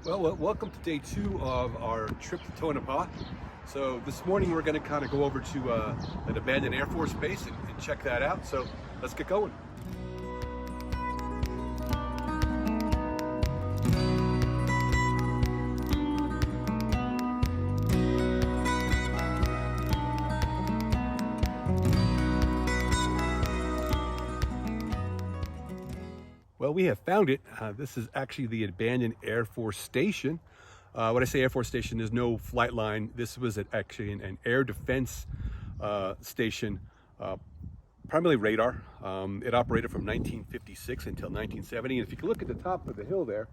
Welcome to day 2 of our trip to Tonopah. So this morning we're going to kind of go over to an abandoned Air Force base and check that out. So let's get going. Well, we have found it. This is actually the abandoned Air Force Station. When I say Air Force Station, there's no flight line. This was actually an air defense station, primarily radar. It operated from 1956 until 1970. And if you can look at the top of the hill there,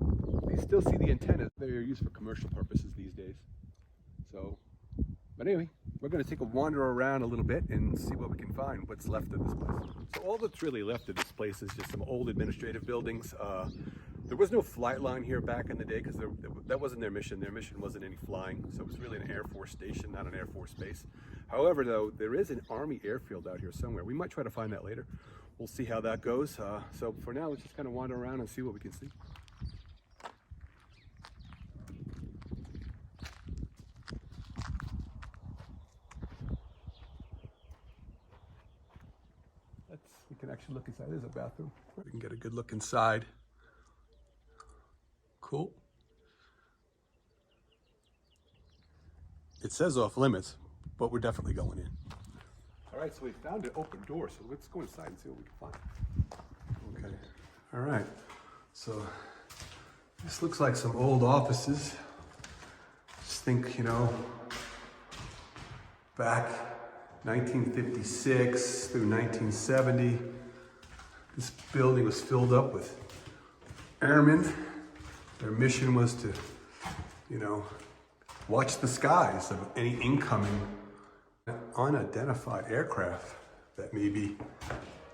you still see the antennas. They're used for commercial purposes these days. But anyway, we're going to take a wander around a little bit and see what we can find, what's left of this place. So all that's really left of this place is just some old administrative buildings. There was no flight line here back in the day because that wasn't their mission. Their mission wasn't any flying, so it was really an Air Force station, not an Air Force base. However, though, there is an Army Airfield out here somewhere. We might try to find that later. We'll see how that goes. So for now, let's just kind of wander around and see what we can see. We can actually look inside. There's a bathroom. We can get a good look inside. Cool. It says off limits, but we're definitely going in. All right, so we found an open door, so let's go inside and see what we can find. Okay. All right. So this looks like some old offices. Just think, back 1956 through 1970, this building was filled up with airmen. Their mission was to, watch the skies of any incoming unidentified aircraft that may be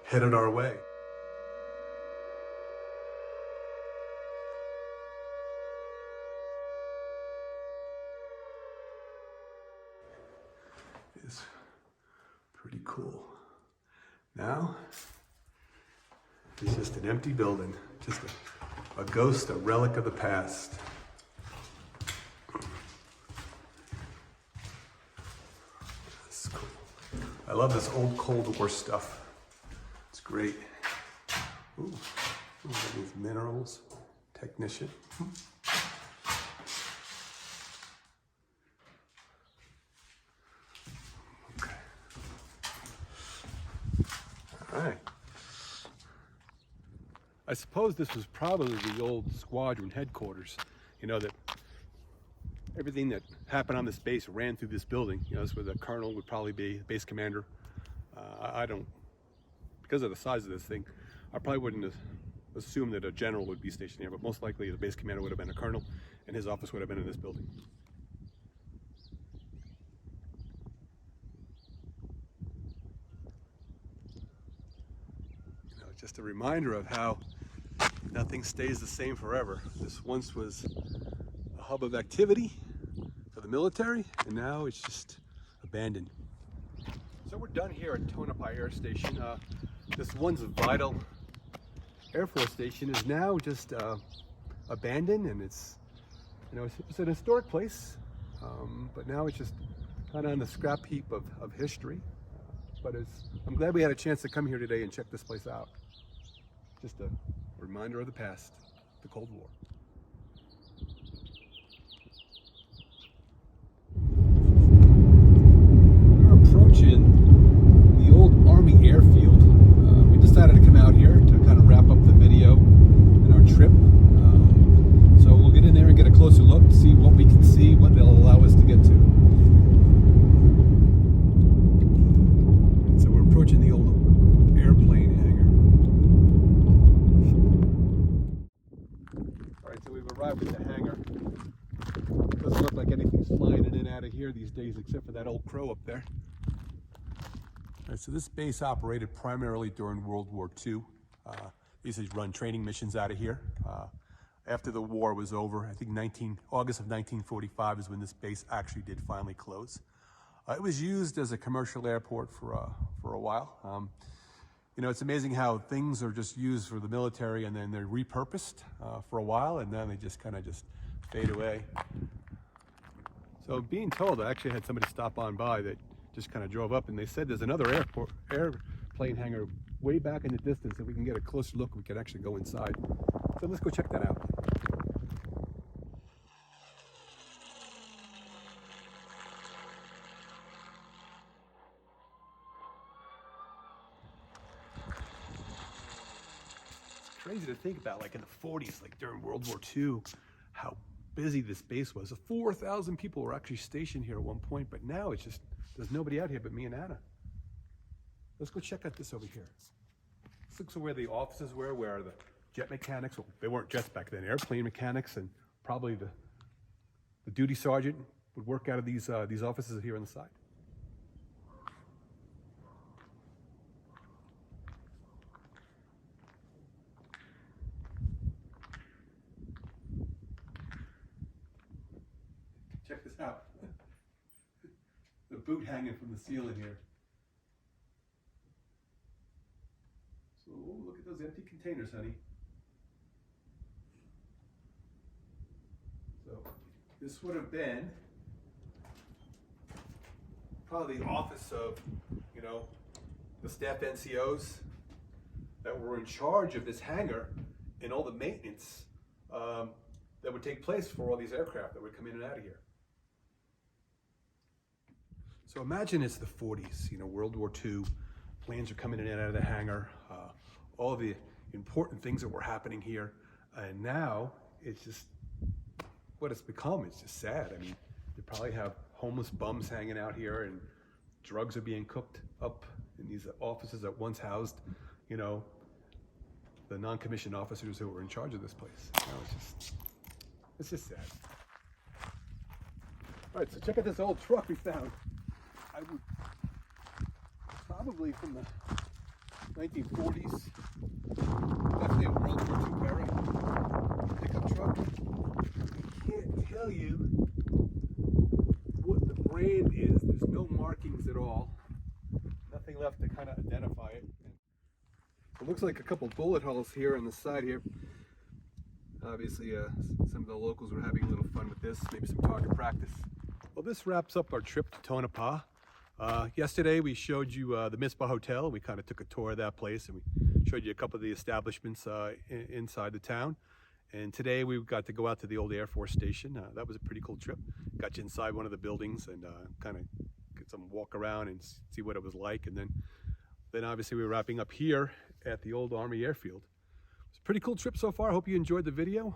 headed our way. It's pretty cool. Now, it's just an empty building, just a ghost, a relic of the past. That's cool. I love this old Cold War stuff. It's great. Ooh, these minerals, technician. All right. I suppose this was probably the old squadron headquarters. That everything that happened on this base ran through this building. This is where the colonel would probably be, base commander. Because of the size of this thing, I probably wouldn't assume that a general would be stationed here, but most likely the base commander would have been a colonel, and his office would have been in this building. Just a reminder of how nothing stays the same forever. This once was a hub of activity for the military, and now it's just abandoned. So we're done here at Tonopah Air Station. This once vital Air Force station is now just abandoned, and it's an historic place, but now it's just kind of on the scrap heap of history. But I'm glad we had a chance to come here today and check this place out. Just a reminder of the past, the Cold War. We're approaching the old Army Airfield. We decided to come out here to kind of wrap up the video and our trip. So we'll get in there and get a closer look, see what we can see, what they'll allow us to get to. So we're approaching the old airplane hangar. So we've arrived at the hangar. Doesn't look like anything's flying in and out of here these days except for that old crow up there. All right, so this base operated primarily during World War II. They used to run training missions out of here. After the war was over, I think August of 1945 is when this base actually did finally close. It was used as a commercial airport for a while. You know, it's amazing how things are just used for the military and then they're repurposed for a while and then they just kind of just fade away. So being told, I actually had somebody stop on by that just kind of drove up and they said there's another airplane hangar way back in the distance. If we can get a closer look, we can actually go inside. So let's go check that out. Crazy to think about, like in the 40s, like during World War II, how busy this base was. 4,000 people were actually stationed here at one point, but now it's just, there's nobody out here but me and Anna. Let's go check out this over here. This looks where the offices were, where the jet mechanics, well, they weren't jets back then, airplane mechanics, and probably the duty sergeant would work out of these offices here on the side. Check this out. The boot hanging from the ceiling here. So look at those empty containers, honey. So this would have been probably the office of, you know, the staff NCOs that were in charge of this hangar and all the maintenance that would take place for all these aircraft that would come in and out of here. So imagine it's the 40s, you know, World War II, planes are coming in and out of the hangar, all the important things that were happening here, and now it's just what it's become. It's just sad. I mean, you probably have homeless bums hanging out here, and drugs are being cooked up in these offices that once housed, you know, the non-commissioned officers who were in charge of this place. Now it's just sad. All right, so check out this old truck we found. I would probably from the 1940s, definitely a World War II era pickup truck. I can't tell you what the brand is. There's no markings at all. Nothing left to kind of identify it. It looks like a couple bullet holes here on the side here. Obviously, some of the locals were having a little fun with this, maybe some target practice. Well, this wraps up our trip to Tonopah. Yesterday we showed you the Mizpah Hotel. We kind of took a tour of that place and we showed you a couple of the establishments inside the town. And today we got to go out to the old Air Force Station. That was a pretty cool trip. Got you inside one of the buildings and kind of get some walk around and see what it was like. And then obviously we were wrapping up here at the old Army Airfield. It's a pretty cool trip so far. I hope you enjoyed the video.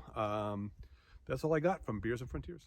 That's all I got from Beers and Frontiers.